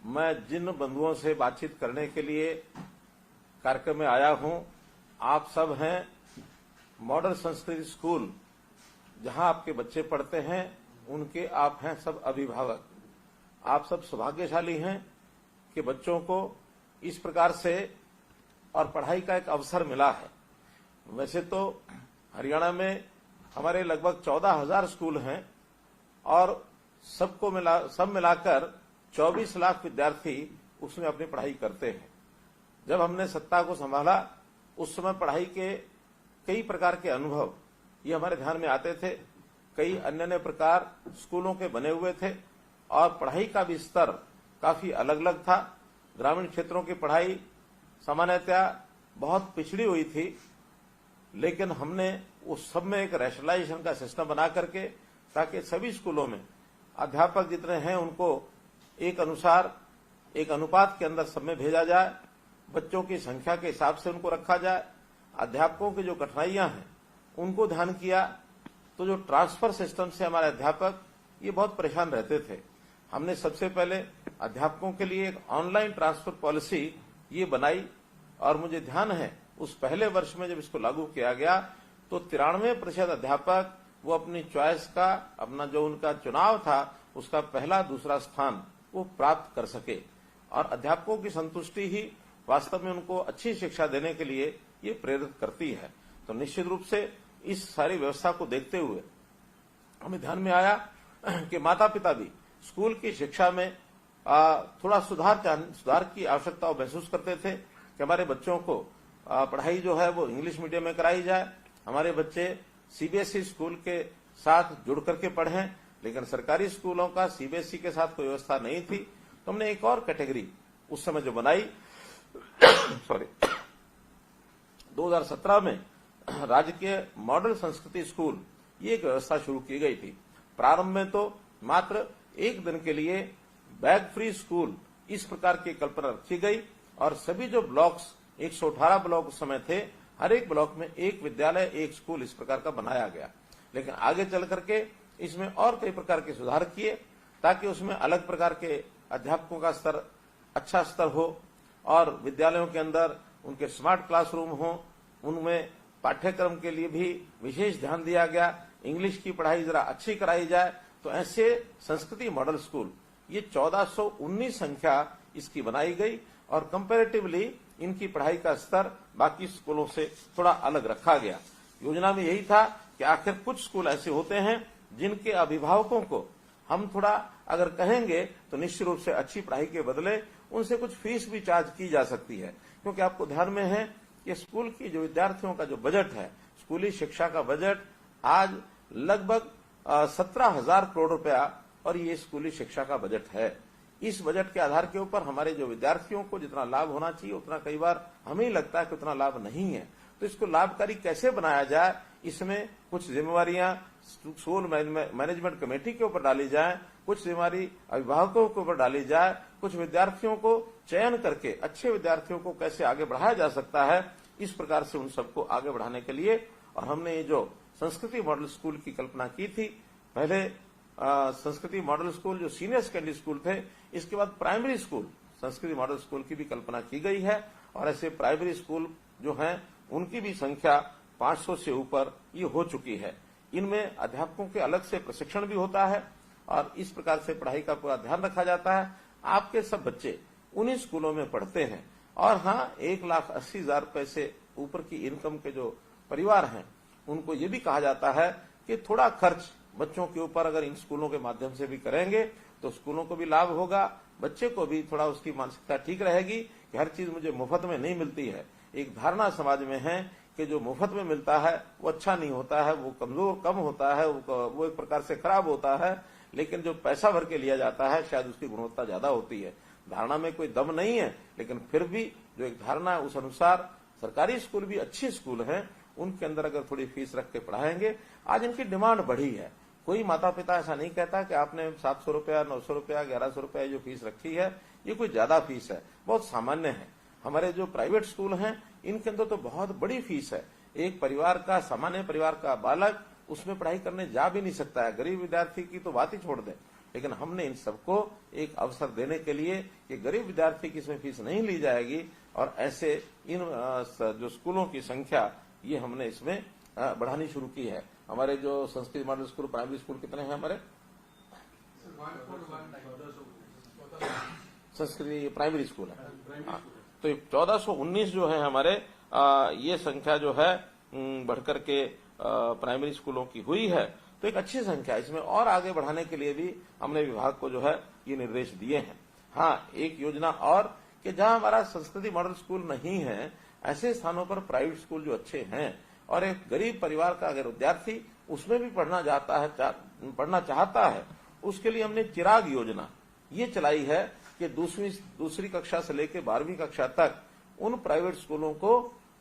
मैं जिन बंधुओं से बातचीत करने के लिए कार्यक्रम में आया हूं, आप सब हैं मॉडल संस्कृति स्कूल जहां आपके बच्चे पढ़ते हैं, उनके आप हैं सब अभिभावक। आप सब सौभाग्यशाली हैं कि बच्चों को इस प्रकार से और पढ़ाई का एक अवसर मिला है। वैसे तो हरियाणा में हमारे लगभग 14,000 स्कूल हैं और सब मिलाकर 24 लाख विद्यार्थी उसमें अपनी पढ़ाई करते हैं। जब हमने सत्ता को संभाला उस समय पढ़ाई के कई प्रकार के अनुभव ये हमारे ध्यान में आते थे। कई अन्य प्रकार स्कूलों के बने हुए थे और पढ़ाई का भी स्तर काफी अलग अलग था। ग्रामीण क्षेत्रों की पढ़ाई सामान्यतः बहुत पिछड़ी हुई थी, लेकिन हमने उस सब में एक रैशनलाइजेशन का सिस्टम बना करके, ताकि सभी स्कूलों में अध्यापक जितने हैं उनको एक अनुपात के अंदर सब में भेजा जाए, बच्चों की संख्या के हिसाब से उनको रखा जाए। अध्यापकों की जो कठिनाइयां हैं उनको ध्यान किया, तो जो ट्रांसफर सिस्टम से हमारे अध्यापक ये बहुत परेशान रहते थे। हमने सबसे पहले अध्यापकों के लिए एक ऑनलाइन ट्रांसफर पॉलिसी ये बनाई और मुझे ध्यान है उस पहले वर्ष में जब इसको लागू किया गया तो 93% अध्यापक वो अपनी चॉइस का, अपना जो उनका चुनाव था उसका पहला दूसरा स्थान वो प्राप्त कर सके। और अध्यापकों की संतुष्टि ही वास्तव में उनको अच्छी शिक्षा देने के लिए ये प्रेरित करती है। तो निश्चित रूप से इस सारी व्यवस्था को देखते हुए हमें ध्यान में आया कि माता पिता भी स्कूल की शिक्षा में थोड़ा सुधार की आवश्यकता महसूस करते थे कि हमारे बच्चों को पढ़ाई जो है वो इंग्लिश मीडियम में कराई जाए, हमारे बच्चे सीबीएसई स्कूल के साथ जुड़ करके पढ़ें। लेकिन सरकारी स्कूलों का सीबीएसई के साथ कोई व्यवस्था नहीं थी, तो हमने एक और कैटेगरी उस समय जो बनाई 2017 में राजकीय मॉडल संस्कृति स्कूल ये एक व्यवस्था शुरू की गई थी। प्रारंभ में तो मात्र एक दिन के लिए बैग फ्री स्कूल इस प्रकार की कल्पना रखी गई और सभी जो ब्लॉक्स 118 ब्लॉक उस समय थे, हर एक ब्लॉक में एक विद्यालय एक स्कूल इस प्रकार का बनाया गया। लेकिन आगे चल करके इसमें और कई प्रकार के सुधार किए ताकि उसमें अलग प्रकार के अध्यापकों का स्तर अच्छा स्तर हो और विद्यालयों के अंदर उनके स्मार्ट क्लासरूम हो, उनमें पाठ्यक्रम के लिए भी विशेष ध्यान दिया गया। इंग्लिश की पढ़ाई जरा अच्छी कराई जाए। तो ऐसे संस्कृति मॉडल स्कूल ये 1419 संख्या इसकी बनाई गई और कंपैरेटिवली इनकी पढ़ाई का स्तर बाकी स्कूलों से थोड़ा अलग रखा गया। योजना में यही था कि आखिर कुछ स्कूल ऐसे होते हैं जिनके अभिभावकों को हम थोड़ा अगर कहेंगे तो निश्चित रूप से अच्छी पढ़ाई के बदले उनसे कुछ फीस भी चार्ज की जा सकती है। क्योंकि आपको ध्यान में है कि स्कूल की जो विद्यार्थियों का जो बजट है, स्कूली शिक्षा का बजट आज लगभग 17,000 करोड़ रुपया और ये स्कूली शिक्षा का बजट है। इस बजट के आधार के ऊपर हमारे जो विद्यार्थियों को जितना लाभ होना चाहिए उतना कई बार हमें लगता है कि उतना लाभ नहीं है। तो इसको लाभकारी कैसे बनाया जाए, इसमें कुछ जिम्मेवारियां स्कूल मैनेजमेंट कमेटी के ऊपर डाली जाए, कुछ जिम्मेवारी अभिभावकों के ऊपर डाली जाए, कुछ विद्यार्थियों को चयन करके अच्छे विद्यार्थियों को कैसे आगे बढ़ाया जा सकता है, इस प्रकार से उन सबको आगे बढ़ाने के लिए। और हमने ये जो संस्कृति मॉडल स्कूल की कल्पना की थी, पहले संस्कृति मॉडल स्कूल जो सीनियर सेकेंडरी स्कूल थे, इसके बाद प्राइमरी स्कूल संस्कृति मॉडल स्कूल की भी कल्पना की गई है। और ऐसे प्राइमरी स्कूल जो हैं उनकी भी संख्या 500 से ऊपर ये हो चुकी है। इनमें अध्यापकों के अलग से प्रशिक्षण भी होता है और इस प्रकार से पढ़ाई का पूरा ध्यान रखा जाता है। आपके सब बच्चे उन्हीं स्कूलों में पढ़ते हैं। और हाँ, 1,80,000 रुपए से ऊपर की इनकम के जो परिवार हैं उनको ये भी कहा जाता है कि थोड़ा खर्च बच्चों के ऊपर अगर इन स्कूलों के माध्यम से भी करेंगे तो स्कूलों को भी लाभ होगा, बच्चे को भी थोड़ा उसकी मानसिकता ठीक रहेगी कि हर चीज मुझे मुफ्त में नहीं मिलती है। एक धारणा समाज में है कि जो मुफ्त में मिलता है वो अच्छा नहीं होता है, वो कमजोर कम होता है, वो एक प्रकार से खराब होता है। लेकिन जो पैसा भर के लिया जाता है शायद उसकी गुणवत्ता ज्यादा होती है। धारणा में कोई दम नहीं है, लेकिन फिर भी जो एक धारणा है उस अनुसार सरकारी स्कूल भी अच्छे स्कूल हैं, उनके अंदर अगर थोड़ी फीस रख के पढ़ाएंगे। आज इनकी डिमांड बढ़ी है। कोई माता पिता ऐसा नहीं कहता कि आपने 700 रुपया, 900 रुपया, 1100 रुपया जो फीस रखी है ये कोई ज्यादा फीस है, बहुत सामान्य है। हमारे जो प्राइवेट स्कूल हैं इनके अंदर तो बहुत बड़ी फीस है। एक परिवार का, सामान्य परिवार का बालक उसमें पढ़ाई करने जा भी नहीं सकता है। गरीब विद्यार्थी की तो बात ही छोड़ दें, लेकिन हमने इन सबको एक अवसर देने के लिए कि गरीब विद्यार्थी की इसमें फीस नहीं ली जाएगी और ऐसे इन जो स्कूलों की संख्या ये हमने इसमें बढ़ानी शुरू की है। हमारे जो Sanskrit model school primary school कितने हैं हमारे संस्कृति प्राइमरी स्कूल है, तो 1419 जो है हमारे ये संख्या जो है बढ़कर के प्राइमरी स्कूलों की हुई है, तो एक अच्छी संख्या। इसमें और आगे बढ़ाने के लिए भी हमने विभाग को जो है ये निर्देश दिए हैं। हाँ, एक योजना और कि जहां हमारा संस्कृति मॉडल स्कूल नहीं है, ऐसे स्थानों पर प्राइवेट स्कूल जो अच्छे हैं और एक गरीब परिवार का अगर विद्यार्थी उसमें भी पढ़ना चाहता है, उसके लिए हमने चिराग योजना ये चलाई है कि दूसरी कक्षा से लेकर 12वीं कक्षा तक उन प्राइवेट स्कूलों को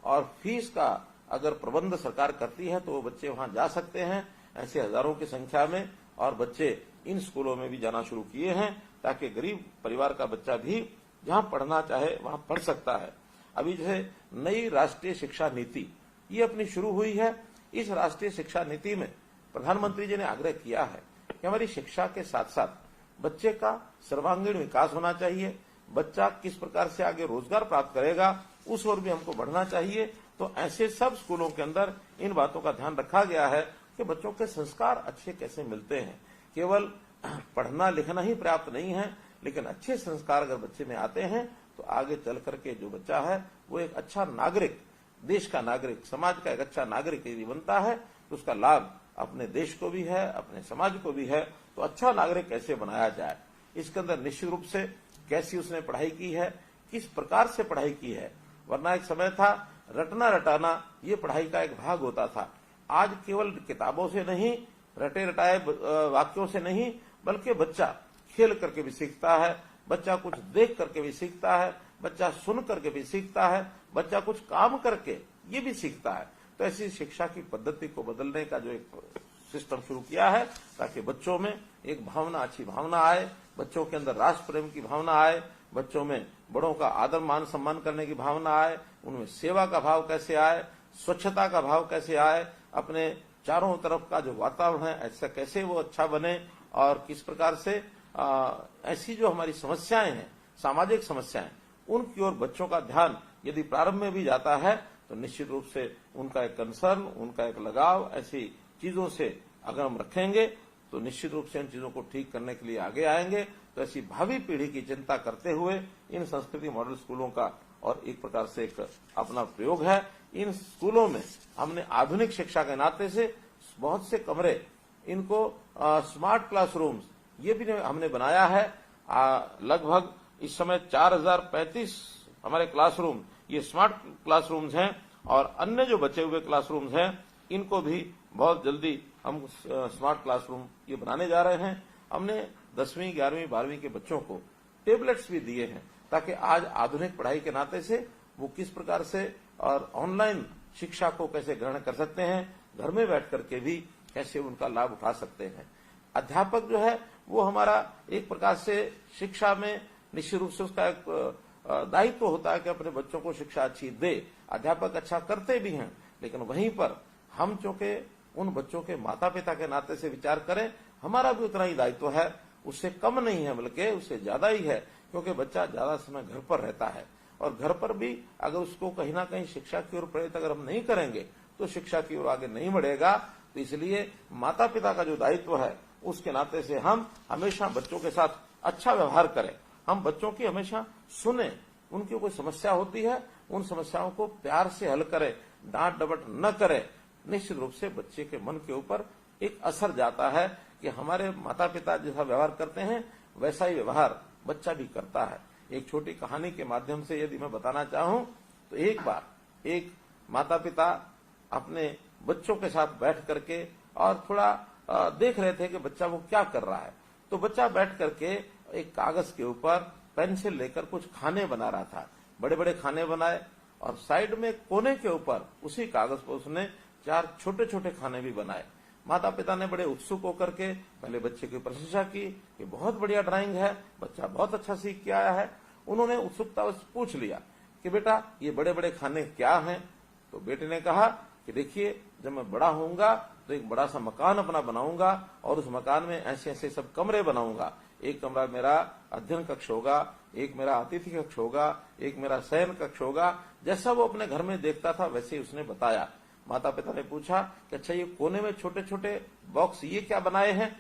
और फीस का अगर प्रबंध सरकार करती है तो वो बच्चे वहां जा सकते हैं, ऐसे हजारों की संख्या में, और बच्चे इन स्कूलों में भी जाना शुरू किए हैं ताकि गरीब परिवार का बच्चा भी जहां पढ़ना चाहे वहां पढ़ सकता है। अभी जो है नई राष्ट्रीय शिक्षा नीति ये अपनी शुरू हुई है। इस राष्ट्रीय शिक्षा नीति में प्रधानमंत्री जी ने आग्रह किया है कि हमारी शिक्षा के साथ साथ बच्चे का सर्वांगीण विकास होना चाहिए, बच्चा किस प्रकार से आगे रोजगार प्राप्त करेगा उस ओर भी हमको बढ़ना चाहिए। तो ऐसे सब स्कूलों के अंदर इन बातों का ध्यान रखा गया है कि बच्चों के संस्कार अच्छे कैसे मिलते हैं। केवल पढ़ना लिखना ही पर्याप्त नहीं है, लेकिन अच्छे संस्कार अगर बच्चे में आते हैं तो आगे चल करके जो बच्चा है वो एक अच्छा नागरिक, देश का नागरिक, समाज का एक अच्छा नागरिक यदि बनता है तो उसका लाभ अपने देश को भी है, अपने समाज को भी है। तो अच्छा नागरिक कैसे बनाया जाए, इसके अंदर निश्चित रूप से कैसी उसने पढ़ाई की है, किस प्रकार से पढ़ाई की है। वरना एक समय था रटना रटाना ये पढ़ाई का एक भाग होता था। आज केवल किताबों से नहीं, रटे रटाए वाक्यों से नहीं, बल्कि बच्चा खेल करके भी सीखता है, बच्चा कुछ देख करके भी सीखता है, बच्चा सुन करके भी सीखता है, बच्चा कुछ काम करके ये भी सीखता है। तो ऐसी शिक्षा की पद्धति को बदलने का जो एक सिस्टम शुरू किया है ताकि बच्चों में एक भावना, अच्छी भावना आए, बच्चों के अंदर राष्ट्र प्रेम की भावना आए, बच्चों में बड़ों का आदर मान सम्मान करने की भावना आए, उनमें सेवा का भाव कैसे आए, स्वच्छता का भाव कैसे आए, अपने चारों तरफ का जो वातावरण है ऐसा कैसे वो अच्छा बने, और किस प्रकार से ऐसी जो हमारी समस्याएं हैं, सामाजिक समस्याएं, उनकी ओर बच्चों का ध्यान यदि प्रारंभ में भी जाता है तो निश्चित रूप से उनका एक कंसर्न, उनका एक लगाव ऐसी चीजों से अगर हम रखेंगे तो निश्चित रूप से इन चीजों को ठीक करने के लिए आगे आएंगे। तो ऐसी भावी पीढ़ी की चिंता करते हुए इन संस्कृति मॉडल स्कूलों का और एक प्रकार से एक अपना प्रयोग है। इन स्कूलों में हमने आधुनिक शिक्षा के नाते से बहुत से कमरे, इनको स्मार्ट क्लासरूम्स ये भी हमने बनाया है। लगभग इस समय 4035 हमारे क्लासरूम ये स्मार्ट क्लासरूम्स हैं, और अन्य जो बचे हुए क्लासरूम्स हैं इनको भी बहुत जल्दी हम स्मार्ट क्लासरूम ये बनाने जा रहे हैं। हमने 10वीं 11वीं 12वीं के बच्चों को टेबलेट्स भी दिए हैं ताकि आज आधुनिक पढ़ाई के नाते से वो किस प्रकार से और ऑनलाइन शिक्षा को कैसे ग्रहण कर सकते हैं, घर में बैठ करके भी कैसे उनका लाभ उठा सकते हैं। अध्यापक जो है वो हमारा एक प्रकार से शिक्षा में निश्चित रूप से उसका एक दायित्व होता है कि अपने बच्चों को शिक्षा अच्छी दे। अध्यापक अच्छा करते भी हैं, लेकिन वहीं पर हम चूंकि उन बच्चों के माता पिता के नाते से विचार करें, हमारा भी उतना ही दायित्व है, उससे कम नहीं है बल्कि उससे ज्यादा ही है, क्योंकि बच्चा ज्यादा समय घर पर रहता है और घर पर भी अगर उसको कहीं ना कहीं शिक्षा की ओर प्रेरित अगर हम नहीं करेंगे तो शिक्षा की ओर आगे नहीं बढ़ेगा। तो इसलिए माता पिता का जो दायित्व है उसके नाते से हम हमेशा बच्चों के साथ अच्छा व्यवहार करें, हम बच्चों की हमेशा सुने, उनकी कोई समस्या होती है उन समस्याओं को प्यार से हल करें, डांट डपट न करें। निश्चित रूप से बच्चे के मन के ऊपर एक असर जाता है कि हमारे माता पिता जैसा व्यवहार करते हैं वैसा ही व्यवहार बच्चा भी करता है। एक छोटी कहानी के माध्यम से यदि मैं बताना चाहूं तो एक बार एक माता पिता अपने बच्चों के साथ बैठ करके और थोड़ा देख रहे थे कि बच्चा वो क्या कर रहा है। तो बच्चा बैठ करके एक कागज के ऊपर पेंसिल लेकर कुछ खाने बना रहा था, बड़े बड़े खाने बनाए, और साइड में कोने के ऊपर उसी कागज पर उसने 4 छोटे छोटे खाने भी बनाए। माता पिता ने बड़े उत्सुक होकर के पहले बच्चे की प्रशंसा की कि बहुत बढ़िया ड्राइंग है, बच्चा बहुत अच्छा सीख के आया है। उन्होंने उत्सुकता से पूछ लिया कि बेटा ये बड़े बड़े खाने क्या हैं। तो बेटे ने कहा कि देखिए जब मैं बड़ा होऊंगा तो एक बड़ा सा मकान अपना बनाऊंगा और उस मकान में ऐसे ऐसे सब कमरे बनाऊंगा। एक कमरा मेरा अध्ययन कक्ष होगा, एक मेरा अतिथि कक्ष होगा, एक मेरा शयन कक्ष होगा। जैसा वो अपने घर में देखता था वैसे ही उसने बताया। माता पिता ने पूछा कि अच्छा ये कोने में छोटे छोटे बॉक्स ये क्या बनाए हैं?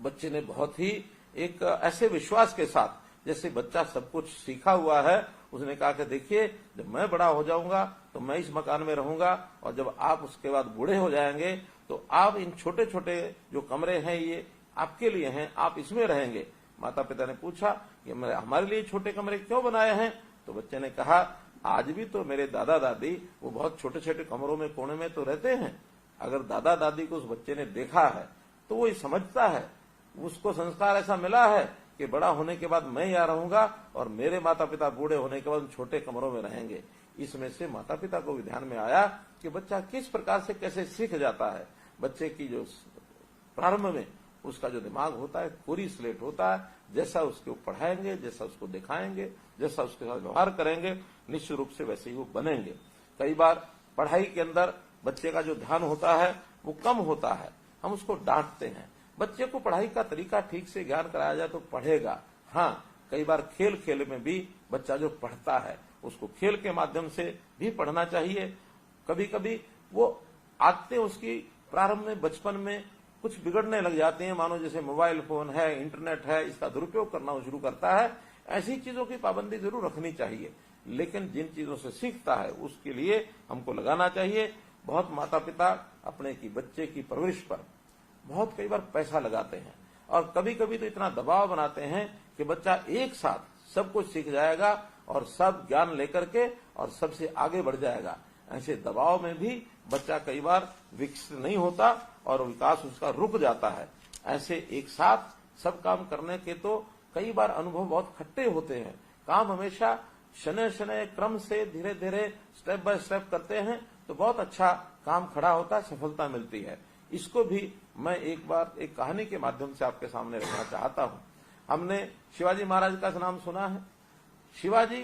बच्चे ने बहुत ही एक ऐसे विश्वास के साथ, जैसे बच्चा सब कुछ सीखा हुआ है, उसने कहा कि देखिए जब मैं बड़ा हो जाऊंगा तो मैं इस मकान में रहूंगा और जब आप उसके बाद बूढ़े हो जाएंगे तो आप इन छोटे छोटे जो कमरे हैं ये आपके लिए हैं, आप इसमें रहेंगे। माता पिता ने पूछा कि हमारे लिए छोटे कमरे क्यों बनाए हैं? तो बच्चे ने कहा आज भी तो मेरे दादा दादी वो बहुत छोटे छोटे कमरों में कोने में तो रहते हैं। अगर दादा दादी को उस बच्चे ने देखा है तो वो समझता है, उसको संस्कार ऐसा मिला है कि बड़ा होने के बाद मैं यहाँ रहूंगा और मेरे माता पिता बूढ़े होने के बाद छोटे कमरों में रहेंगे। इसमें से माता पिता को भी ध्यान में आया कि बच्चा किस प्रकार से कैसे सीख जाता है। बच्चे की जो प्रारंभ में उसका जो दिमाग होता है पूरी स्लेट होता है, जैसा उसको पढ़ाएंगे, जैसा उसको दिखाएंगे, जैसा उसके साथ व्यवहार करेंगे, निश्चित रूप से वैसे ही वो बनेंगे। कई बार पढ़ाई के अंदर बच्चे का जो ध्यान होता है वो कम होता है, हम उसको डांटते हैं। बच्चे को पढ़ाई का तरीका ठीक से ज्ञान कराया जाए तो पढ़ेगा। हाँ, कई बार खेल खेल में भी बच्चा जो पढ़ता है उसको खेल के माध्यम से भी पढ़ना चाहिए। कभी कभी वो आदतें उसकी प्रारंभ में बचपन में कुछ बिगड़ने लग जाती हैं, मानो जैसे मोबाइल फोन है, इंटरनेट है, इसका दुरुपयोग करना शुरू करता है। ऐसी चीजों की पाबंदी जरूर रखनी चाहिए, लेकिन जिन चीजों से सीखता है उसके लिए हमको लगाना चाहिए। बहुत माता पिता अपने की बच्चे की परवरिश पर बहुत कई बार पैसा लगाते हैं और कभी कभी तो इतना दबाव बनाते हैं कि बच्चा एक साथ सब कुछ सीख जाएगा और सब ज्ञान लेकर के और सबसे आगे बढ़ जाएगा। ऐसे दबाव में भी बच्चा कई बार विकसित नहीं होता और विकास उसका रुक जाता है। ऐसे एक साथ सब काम करने के तो कई बार अनुभव बहुत खट्टे होते हैं। काम हमेशा शनै शनै क्रम से धीरे धीरे स्टेप बाय स्टेप करते हैं तो बहुत अच्छा काम खड़ा होता है, सफलता मिलती है। इसको भी मैं एक बार एक कहानी के माध्यम से आपके सामने रखना चाहता हूं। हमने शिवाजी महाराज का नाम सुना है। शिवाजी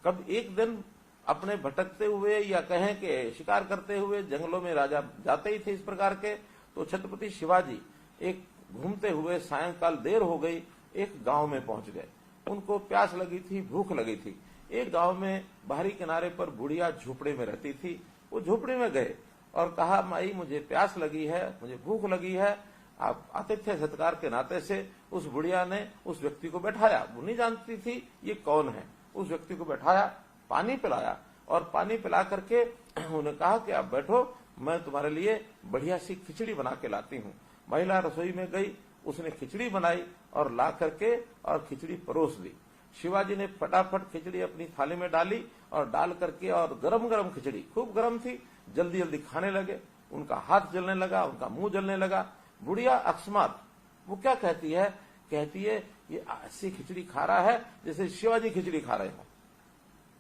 कब एक दिन अपने भटकते हुए या कहें कि शिकार करते हुए जंगलों में राजा जाते ही थे इस प्रकार के, तो छत्रपति शिवाजी एक घूमते हुए सायंकाल देर हो गई, एक गांव में पहुंच गए। उनको प्यास लगी थी, भूख लगी थी। एक गांव में बाहरी किनारे पर बुढ़िया झोपड़े में रहती थी। वो झोपड़ी में गए और कहा माई मुझे प्यास लगी है, मुझे भूख लगी है। आप आतिथ्य सत्कार के नाते से उस बुढ़िया ने उस व्यक्ति को बैठाया। वो नहीं जानती थी ये कौन है। उस व्यक्ति को बैठाया, पानी पिलाया और पानी पिला करके उन्होंने कहा कि आप बैठो, मैं तुम्हारे लिए बढ़िया सी खिचड़ी बना के लाती हूँ। महिला रसोई में गई, उसने खिचड़ी बनाई और ला करके और खिचड़ी परोस दी। शिवाजी ने फटाफट खिचड़ी अपनी थाली में डाली और डाल करके और गरम गरम खिचड़ी खूब गरम थी, जल्दी जल्दी खाने लगे। उनका हाथ जलने लगा, उनका मुंह जलने लगा। बुढ़िया अकस्मात वो क्या कहती है, कहती है ये ऐसी खिचड़ी खा रहा है जैसे शिवाजी खिचड़ी खा रहे हो।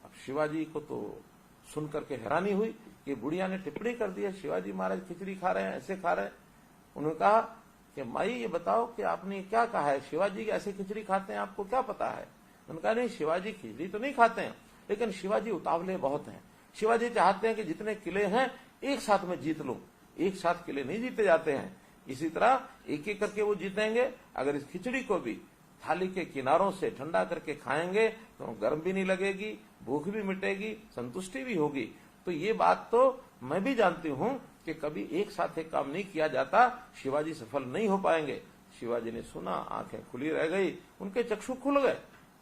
अब शिवाजी को तो सुन करके हैरानी हुई कि बुढ़िया ने टिप्पणी कर दी है शिवाजी महाराज खिचड़ी खा रहे हैं, ऐसे खा रहे हैं। उन्होंने कहा कि माई ये बताओ कि आपने क्या कहा है, शिवाजी ऐसे खिचड़ी खाते हैं, आपको क्या पता है? उन्होंने कहा नहीं, शिवाजी खिचड़ी तो नहीं खाते हैं, लेकिन शिवाजी उतावले बहुत हैं। शिवाजी चाहते हैं कि जितने किले हैं एक साथ में जीत लूं। एक साथ किले नहीं जीते जाते हैं, इसी तरह एक एक करके वो जीतेंगे। अगर इस खिचड़ी को भी थाली के किनारों से ठंडा करके खाएंगे तो गर्म भी नहीं लगेगी, भूख भी मिटेगी, संतुष्टि भी होगी। तो ये बात तो मैं भी जानती हूं कि कभी एक साथ एक काम नहीं किया जाता, शिवाजी सफल नहीं हो पाएंगे। शिवाजी ने सुना, आंखें खुली रह गई, उनके चक्षु खुल गए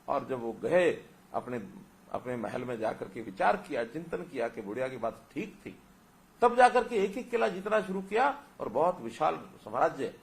और जब वो गए अपने महल में जाकर के विचार किया, चिंतन किया कि बुढ़िया की बात ठीक थी, तब जाकर के एक एक किला जीतना शुरू किया और बहुत विशाल साम्राज्य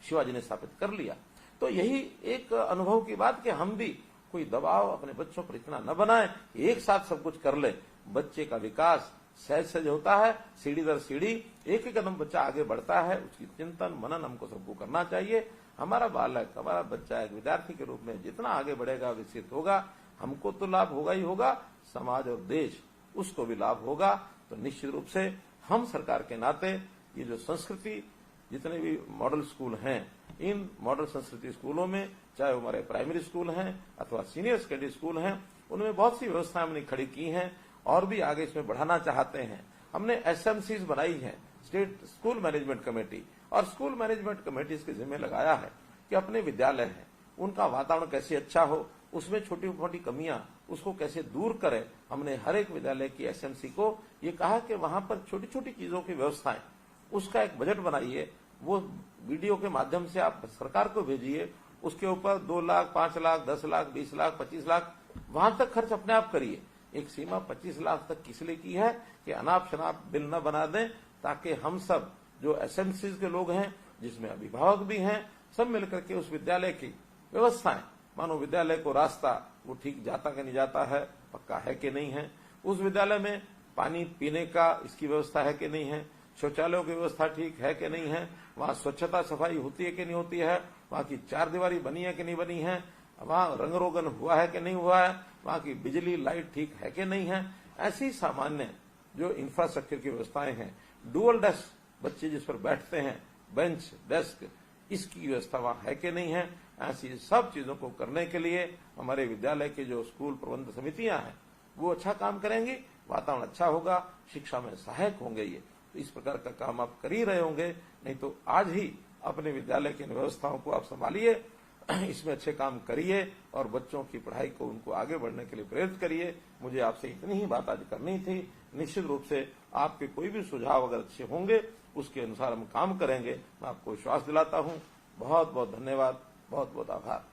शिवाजी ने स्थापित कर लिया। तो यही एक अनुभव की बात कि हम भी कोई दबाव अपने बच्चों पर इतना न बनाएं, एक साथ सब कुछ कर ले। बच्चे का विकास सहज सहज होता है, सीढ़ी दर सीढ़ी एक एक कदम बच्चा आगे बढ़ता है। उसकी चिंतन मनन हमको सबको करना चाहिए। हमारा बालक, हमारा बच्चा एक विद्यार्थी के रूप में जितना आगे बढ़ेगा, विकसित होगा, हमको तो लाभ होगा ही होगा, समाज और देश उसको भी लाभ होगा। तो निश्चित रूप से हम सरकार के नाते ये जो संस्कृति, जितने भी मॉडल स्कूल हैं, इन मॉडल संस्कृति स्कूलों में, चाहे वो हमारे प्राइमरी स्कूल हैं अथवा सीनियर सेकेंडरी स्कूल हैं, उनमें बहुत सी व्यवस्थाएं हमने खड़ी की हैं और भी आगे इसमें बढ़ाना चाहते हैं। हमने एसएमसीज बनाई हैं, स्टेट स्कूल मैनेजमेंट कमेटी, और स्कूल मैनेजमेंट कमेटी इसके जिम्मे लगाया है कि अपने विद्यालय हैं उनका वातावरण कैसे अच्छा हो, उसमें छोटी मोटी कमियां उसको कैसे दूर करें। हमने हर एक विद्यालय की एसएमसी को ये कहा कि वहां पर छोटी छोटी चीजों की व्यवस्थाएं, उसका एक बजट बनाइए, वो वीडियो के माध्यम से आप सरकार को भेजिए, उसके ऊपर 2 लाख, 5 लाख, 10 लाख, 20 लाख, 25 लाख वहां तक खर्च अपने आप करिए। एक सीमा 25 लाख तक किस लिए की है कि अनाप शनाप बिल न बना दें, ताकि हम सब जो एसएमसीज के लोग हैं, जिसमें अभिभावक भी हैं, सब मिलकर के उस विद्यालय की व्यवस्थाएं, मानो विद्यालय को रास्ता वो ठीक जाता कि नहीं जाता है, पक्का है कि नहीं है, उस विद्यालय में पानी पीने का इसकी व्यवस्था है कि नहीं है, शौचालयों की व्यवस्था ठीक है कि नहीं है, वहां स्वच्छता सफाई होती है कि नहीं होती है, वहां की चारदीवारी बनी है कि नहीं बनी है, वहां रंग रोगन हुआ है कि नहीं हुआ है, वहां की बिजली लाइट ठीक है कि नहीं है। ऐसी सामान्य जो इंफ्रास्ट्रक्चर की व्यवस्थाएं हैं, डुअल डेस्क बच्चे जिस पर बैठते हैं, बेंच डेस्क, इसकी व्यवस्था वहां है कि नहीं है। ऐसी सब चीजों को करने के लिए हमारे विद्यालय के जो स्कूल प्रबंध समितियां हैं वो अच्छा काम करेंगी, वातावरण अच्छा होगा, शिक्षा में सहायक होंगे। ये तो इस प्रकार का काम आप कर ही रहे होंगे, नहीं तो आज ही अपने विद्यालय की व्यवस्थाओं को आप संभालिए, इसमें अच्छे काम करिए और बच्चों की पढ़ाई को उनको आगे बढ़ने के लिए प्रेरित करिए। मुझे आपसे इतनी ही बात आज करनी थी। निश्चित रूप से आपके कोई भी सुझाव अगर अच्छे होंगे उसके अनुसार हम काम करेंगे, मैं आपको विश्वास दिलाता हूं। बहुत बहुत धन्यवाद, बहुत बहुत आभार।